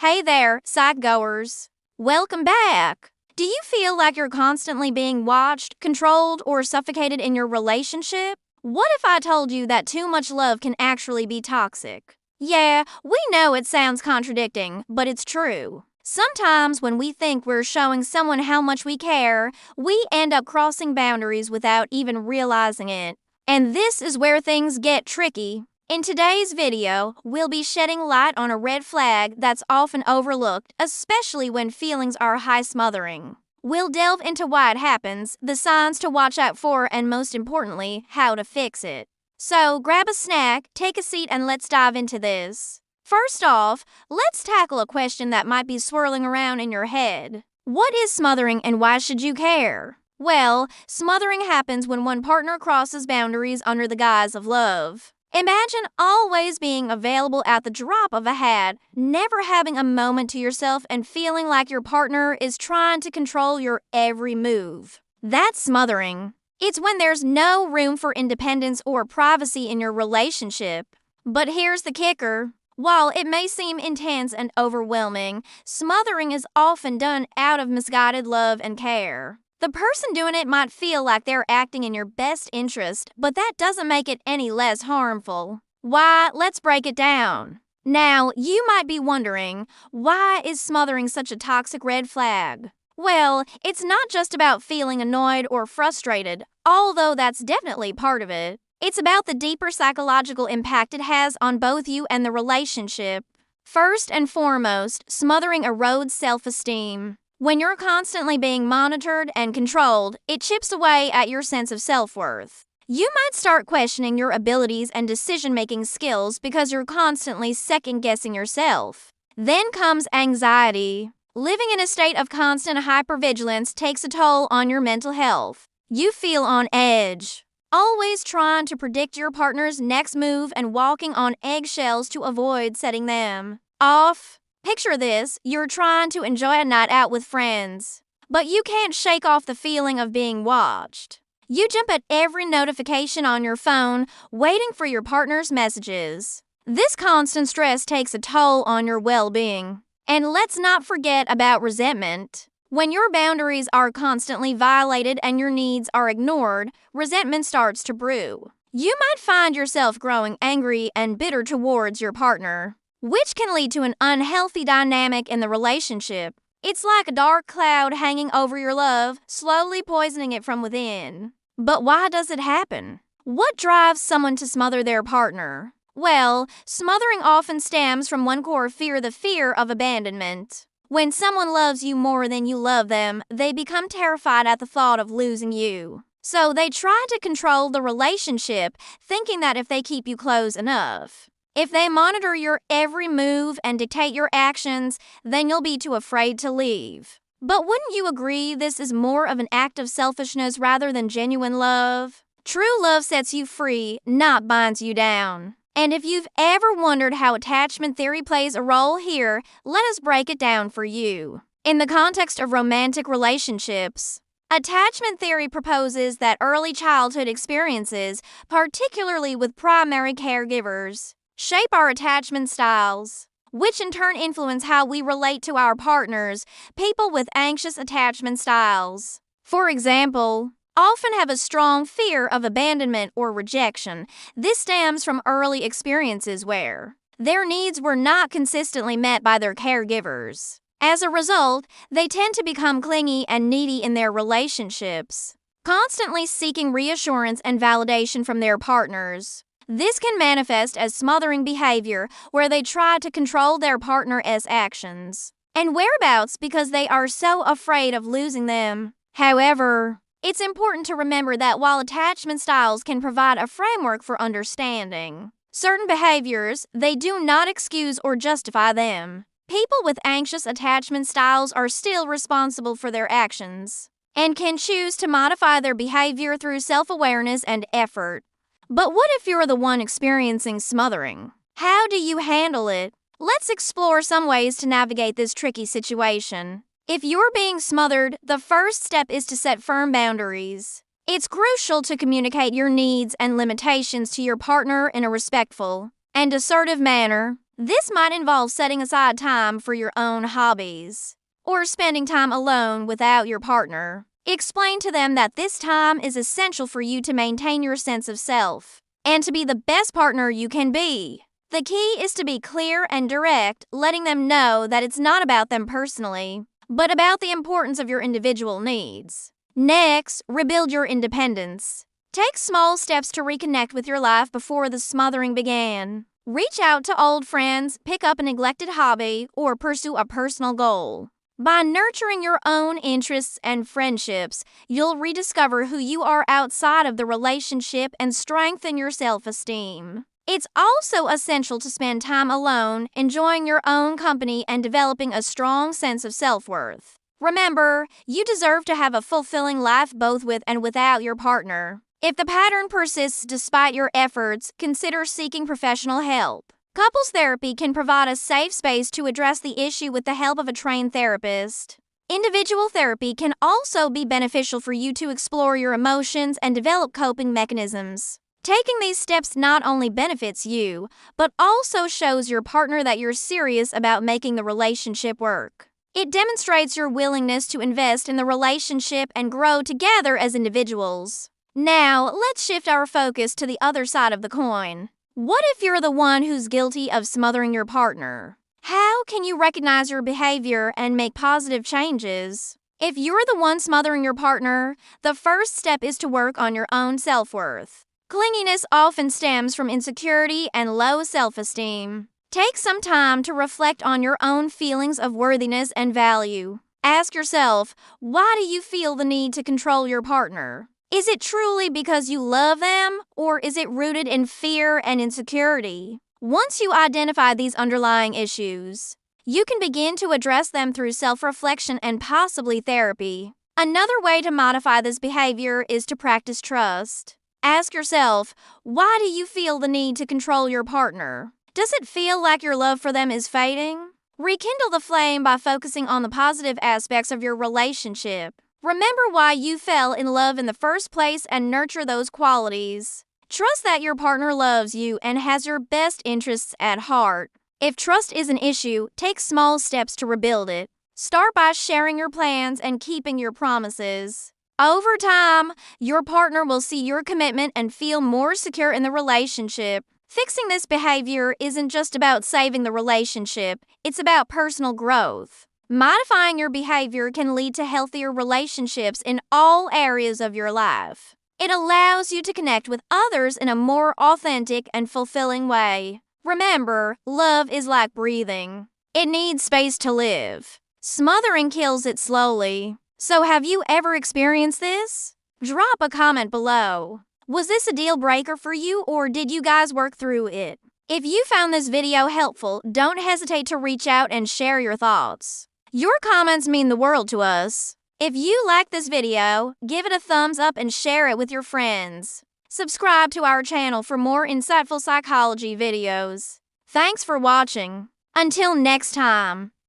Hey there, side goers. Welcome back. Do you feel like you're constantly being watched, controlled, or suffocated in your relationship? What if I told you that too much love can actually be toxic? Yeah, we know it sounds contradicting, but it's true. Sometimes when we think we're showing someone how much we care, we end up crossing boundaries without even realizing it. And this is where things get tricky. In today's video, we'll be shedding light on a red flag that's often overlooked, especially when feelings are high smothering. We'll delve into why it happens, the signs to watch out for, and most importantly, how to fix it. So grab a snack, take a seat, and let's dive into this. First off, let's tackle a question that might be swirling around in your head. What is smothering and why should you care? Well, smothering happens when one partner crosses boundaries under the guise of love. Imagine always being available at the drop of a hat, never having a moment to yourself and feeling like your partner is trying to control your every move. That's smothering. It's when there's no room for independence or privacy in your relationship. But here's the kicker. While it may seem intense and overwhelming, smothering is often done out of misguided love and care. The person doing it might feel like they're acting in your best interest, but that doesn't make it any less harmful. Why? Let's break it down. Now, you might be wondering, why is smothering such a toxic red flag? Well, it's not just about feeling annoyed or frustrated, although that's definitely part of it. It's about the deeper psychological impact it has on both you and the relationship. First and foremost, smothering erodes self-esteem. When you're constantly being monitored and controlled, it chips away at your sense of self-worth. You might start questioning your abilities and decision-making skills because you're constantly second-guessing yourself. Then comes anxiety. Living in a state of constant hypervigilance takes a toll on your mental health. You feel on edge, always trying to predict your partner's next move and walking on eggshells to avoid setting them off. Picture this, you're trying to enjoy a night out with friends, but you can't shake off the feeling of being watched. You jump at every notification on your phone, waiting for your partner's messages. This constant stress takes a toll on your well-being. And let's not forget about resentment. When your boundaries are constantly violated and your needs are ignored, resentment starts to brew. You might find yourself growing angry and bitter towards your partner, which can lead to an unhealthy dynamic in the relationship. It's like a dark cloud hanging over your love, slowly poisoning it from within. But why does it happen? What drives someone to smother their partner? Well, smothering often stems from one core fear, the fear of abandonment. When someone loves you more than you love them, they become terrified at the thought of losing you. So they try to control the relationship, thinking that if they keep you close enough, if they monitor your every move and dictate your actions, then you'll be too afraid to leave. But wouldn't you agree this is more of an act of selfishness rather than genuine love? True love sets you free, not binds you down. And if you've ever wondered how attachment theory plays a role here, let us break it down for you. In the context of romantic relationships, attachment theory proposes that early childhood experiences, particularly with primary caregivers, shape our attachment styles, which in turn influence how we relate to our partners. People with anxious attachment styles, for example, often have a strong fear of abandonment or rejection. This stems from early experiences where their needs were not consistently met by their caregivers. As a result, they tend to become clingy and needy in their relationships, constantly seeking reassurance and validation from their partners. This can manifest as smothering behavior, where they try to control their partner's actions and whereabouts because they are so afraid of losing them. However, it's important to remember that while attachment styles can provide a framework for understanding certain behaviors, they do not excuse or justify them. People with anxious attachment styles are still responsible for their actions and can choose to modify their behavior through self-awareness and effort. But what if you're the one experiencing smothering? How do you handle it? Let's explore some ways to navigate this tricky situation. If you're being smothered, the first step is to set firm boundaries. It's crucial to communicate your needs and limitations to your partner in a respectful and assertive manner. This might involve setting aside time for your own hobbies or spending time alone without your partner. Explain to them that this time is essential for you to maintain your sense of self and to be the best partner you can be. The key is to be clear and direct, letting them know that it's not about them personally, but about the importance of your individual needs. Next, rebuild your independence. Take small steps to reconnect with your life before the smothering began. Reach out to old friends, pick up a neglected hobby, or pursue a personal goal. By nurturing your own interests and friendships, you'll rediscover who you are outside of the relationship and strengthen your self-esteem. It's also essential to spend time alone, enjoying your own company and developing a strong sense of self-worth. Remember, you deserve to have a fulfilling life both with and without your partner. If the pattern persists despite your efforts, consider seeking professional help. Couples therapy can provide a safe space to address the issue with the help of a trained therapist. Individual therapy can also be beneficial for you to explore your emotions and develop coping mechanisms. Taking these steps not only benefits you, but also shows your partner that you're serious about making the relationship work. It demonstrates your willingness to invest in the relationship and grow together as individuals. Now, let's shift our focus to the other side of the coin. What if you're the one who's guilty of smothering your partner? How can you recognize your behavior and make positive changes? If you're the one smothering your partner, the first step is to work on your own self-worth. Clinginess often stems from insecurity and low self-esteem. Take some time to reflect on your own feelings of worthiness and value. Ask yourself, why do you feel the need to control your partner? Is it truly because you love them, or is it rooted in fear and insecurity? Once you identify these underlying issues, you can begin to address them through self-reflection and possibly therapy. Another way to modify this behavior is to practice trust. Ask yourself, why do you feel the need to control your partner? Does it feel like your love for them is fading? Rekindle the flame by focusing on the positive aspects of your relationship. Remember why you fell in love in the first place and nurture those qualities. Trust that your partner loves you and has your best interests at heart. If trust is an issue, take small steps to rebuild it. Start by sharing your plans and keeping your promises. Over time, your partner will see your commitment and feel more secure in the relationship. Fixing this behavior isn't just about saving the relationship, it's about personal growth. Modifying your behavior can lead to healthier relationships in all areas of your life. It allows you to connect with others in a more authentic and fulfilling way. Remember, love is like breathing. It needs space to live. Smothering kills it slowly. So have you ever experienced this? Drop a comment below. Was this a deal breaker for you, or did you guys work through it? If you found this video helpful, don't hesitate to reach out and share your thoughts. Your comments mean the world to us. If you like this video, give it a thumbs up and share it with your friends. Subscribe to our channel for more insightful psychology videos. Thanks for watching. Until next time.